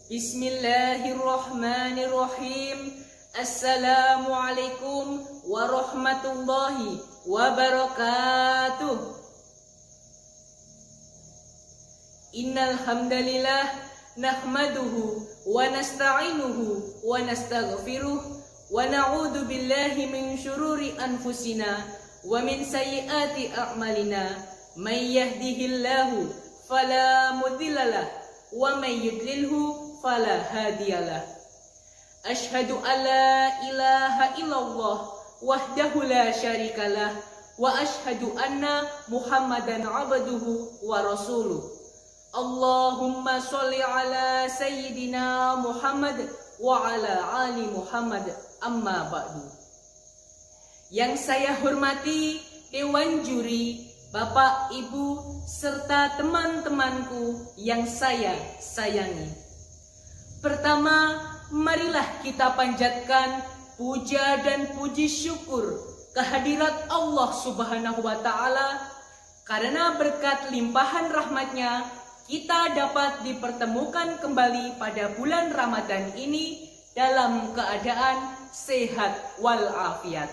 Bismillahirrahmanirrahim. Assalamualaikum warahmatullahi wabarakatuh. Innal hamdalillah nahmaduhu wa nasta'inuhu wa nastaghfiruh wa na'udzu billahi min syururi anfusina wa min sayyiati a'malina. May yahdihillahu fala mudhillalah wa may yudlilhu fala hadiyalah. Asyhadu an la ilaha illallah wahdahu la syarikalah wa asyhadu anna Muhammadan abduhu wa rasuluh. Allahumma sholli ala sayyidina Muhammad wa ala ali Muhammad, amma ba'du. Yang saya hormati Dewan Juri, Bapak, Ibu, serta teman-temanku yang saya sayangi. Pertama, marilah kita panjatkan puja dan puji syukur kehadirat Allah Subhanahu wa Ta'ala, karena berkat limpahan rahmatnya kita dapat dipertemukan kembali pada bulan Ramadan ini dalam keadaan sehat walafiat.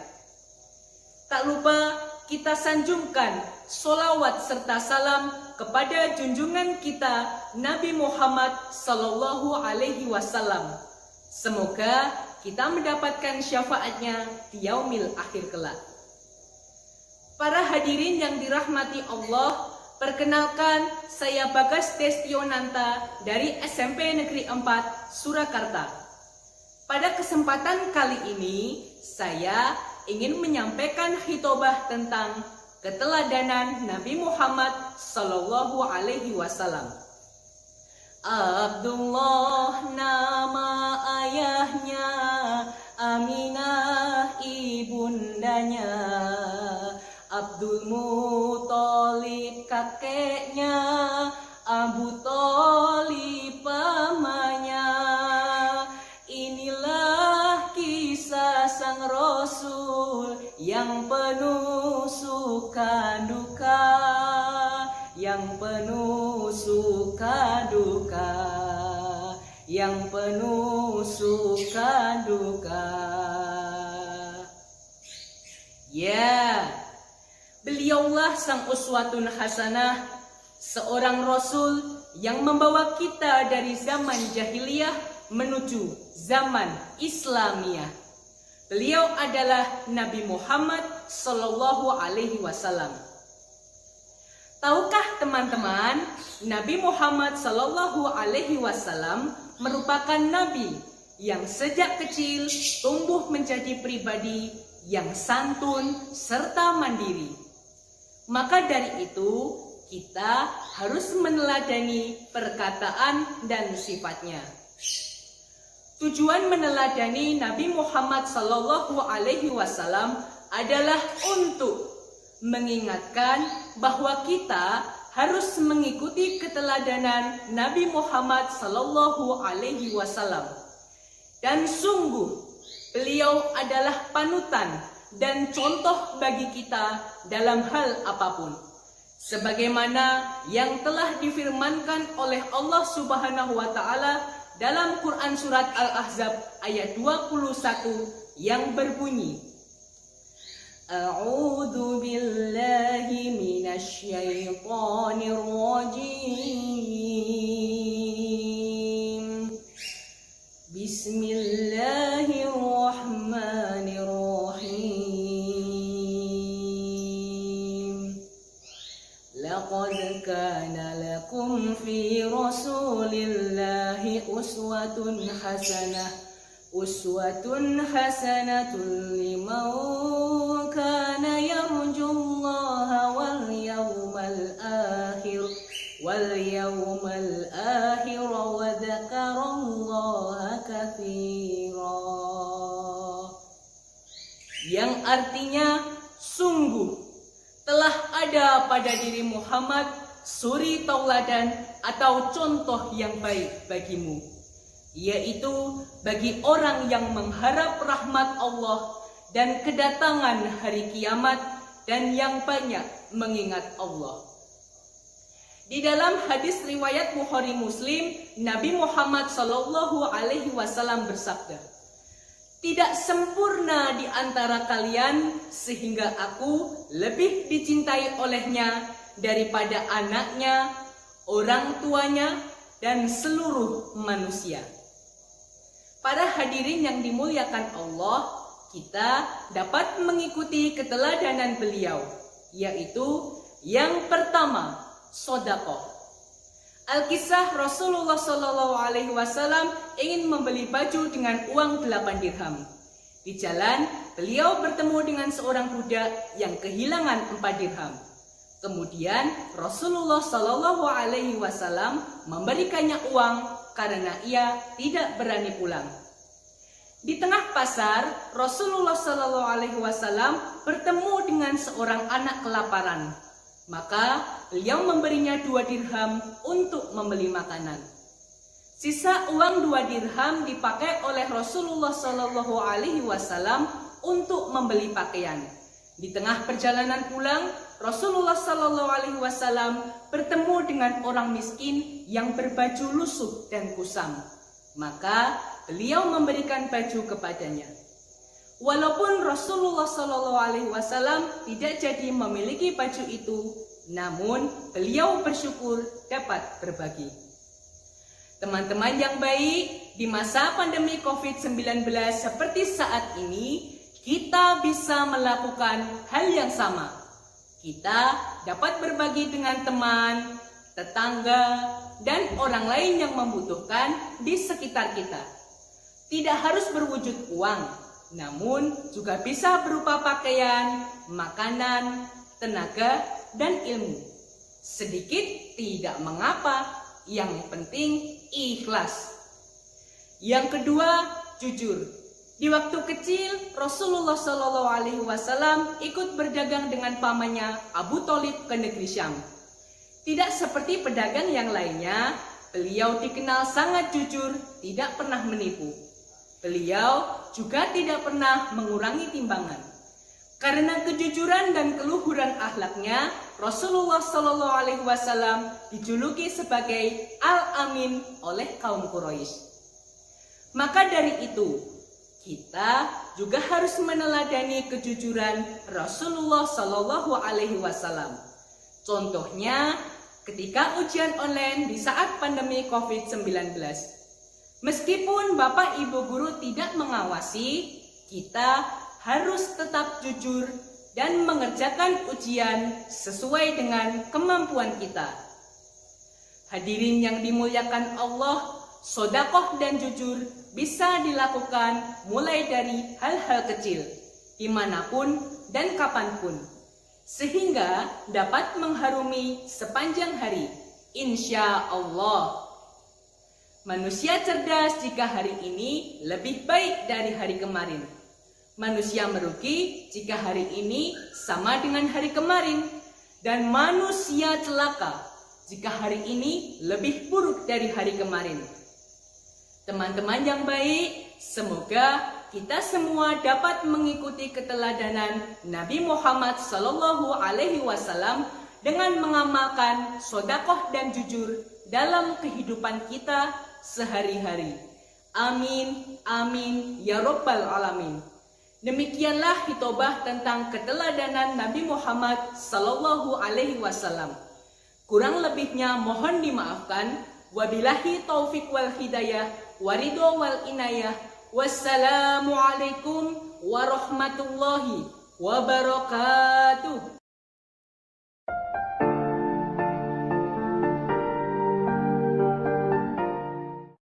Tak lupa kita sanjungkan sholawat serta salam kepada junjungan kita Nabi Muhammad Sallallahu Alaihi Wasallam. Semoga kita mendapatkan syafaatnya di yaumil akhir kelak. Para hadirin yang dirahmati Allah, perkenalkan saya Bagas Destionanta dari SMP Negeri 4 Surakarta. Pada kesempatan kali ini saya ingin menyampaikan khitbah tentang keteladanan Nabi Muhammad Sallallahu Alaihi Wasallam. Abdullah nama ayahnya, Aminah ibundanya, Abdul Muthalib kakeknya, Abu Thalib pamannya. Inilah kisah sang Rasul yang penuh suka duka, yang penuh suka duka, yang penuh suka duka. Ya, beliaulah sang uswatun hasanah, seorang Rasul yang membawa kita dari zaman jahiliyah menuju zaman Islamiyah. Beliau adalah Nabi Muhammad Sallallahu Alaihi Wasallam. Tahukah teman-teman, Nabi Muhammad Sallallahu Alaihi Wasallam merupakan Nabi yang sejak kecil tumbuh menjadi pribadi yang santun serta mandiri. Maka dari itu, kita harus meneladani perkataan dan sifatnya. Tujuan meneladani Nabi Muhammad Sallallahu Alaihi Wasallam adalah untuk mengingatkan bahwa kita harus mengikuti keteladanan Nabi Muhammad Sallallahu Alaihi Wasallam. Dan sungguh beliau adalah panutan dan contoh bagi kita dalam hal apapun. Sebagaimana yang telah difirmankan oleh Allah Subhanahu wa Ta'ala dalam Quran surat Al-Ahzab ayat 21 yang berbunyi, A'udzu billahi minasy syaithanir rajim. Bismillahirrahmanirrahim. Laqad kana lakum fi rasulillahi uswatun hasanatun liman kana yarjullaha wal yawmal akhir wa dzakarallaha katsira. Yang artinya, sungguh telah ada pada diri Muhammad suri tauladan atau contoh yang baik bagimu, yaitu bagi orang yang mengharap rahmat Allah dan kedatangan hari kiamat dan yang banyak mengingat Allah. Di dalam hadis riwayat Bukhari Muslim, Nabi Muhammad SAW bersabda, "Tidak sempurna di antara kalian sehingga aku lebih dicintai olehnya daripada anaknya, orang tuanya, dan seluruh manusia." Para hadirin yang dimuliakan Allah, kita dapat mengikuti keteladanan beliau, yaitu yang pertama, sedekah. Alkisah Rasulullah SAW ingin membeli baju dengan uang 8 dirham. Di jalan, beliau bertemu dengan seorang budak yang kehilangan 4 dirham. Kemudian Rasulullah SAW memberikannya uang karena ia tidak berani pulang. Di tengah pasar, Rasulullah SAW bertemu dengan seorang anak kelaparan. Maka beliau memberinya 2 dirham untuk membeli makanan. Sisa uang 2 dirham dipakai oleh Rasulullah SAW untuk membeli pakaian. Di tengah perjalanan pulang, Rasulullah SAW bertemu dengan orang miskin yang berbaju lusuh dan kusam. Maka beliau memberikan baju kepadanya. Walaupun Rasulullah SAW tidak jadi memiliki baju itu, namun beliau bersyukur dapat berbagi. Teman-teman yang baik, di masa pandemi COVID-19 seperti saat ini, kita bisa melakukan hal yang sama. Kita dapat berbagi dengan teman, tetangga, dan orang lain yang membutuhkan di sekitar kita. Tidak harus berwujud uang, namun juga bisa berupa pakaian, makanan, tenaga, dan ilmu. Sedikit tidak mengapa, yang penting ikhlas. Yang kedua, jujur. Di waktu kecil, Rasulullah SAW ikut berdagang dengan pamannya Abu Thalib ke negeri Syam. Tidak seperti pedagang yang lainnya, beliau dikenal sangat jujur, tidak pernah menipu. Beliau juga tidak pernah mengurangi timbangan. Karena kejujuran dan keluhuran akhlaknya, Rasulullah SAW dijuluki sebagai Al-Amin oleh kaum Quraisy. Maka dari itu, kita juga harus meneladani kejujuran Rasulullah SAW. Contohnya, ketika ujian online di saat pandemi COVID-19. Meskipun Bapak Ibu Guru tidak mengawasi, kita harus tetap jujur dan mengerjakan ujian sesuai dengan kemampuan kita. Hadirin yang dimuliakan Allah, sedekah dan jujur bisa dilakukan mulai dari hal-hal kecil, dimanapun dan kapanpun, sehingga dapat mengharumi sepanjang hari, insya Allah. Manusia cerdas jika hari ini lebih baik dari hari kemarin. Manusia merugi jika hari ini sama dengan hari kemarin. Dan manusia celaka jika hari ini lebih buruk dari hari kemarin. Teman-teman yang baik, semoga kita semua dapat mengikuti keteladanan Nabi Muhammad SAW dengan mengamalkan sedekah dan jujur dalam kehidupan kita sehari-hari. Amin, amin, ya Rabbal Alamin. Demikianlah hitobah tentang keteladanan Nabi Muhammad SAW. Kurang lebihnya mohon dimaafkan. Wabillahi taufik wal hidayah, waridho wal inayah. Wassalamualaikum warahmatullahi wabarakatuh.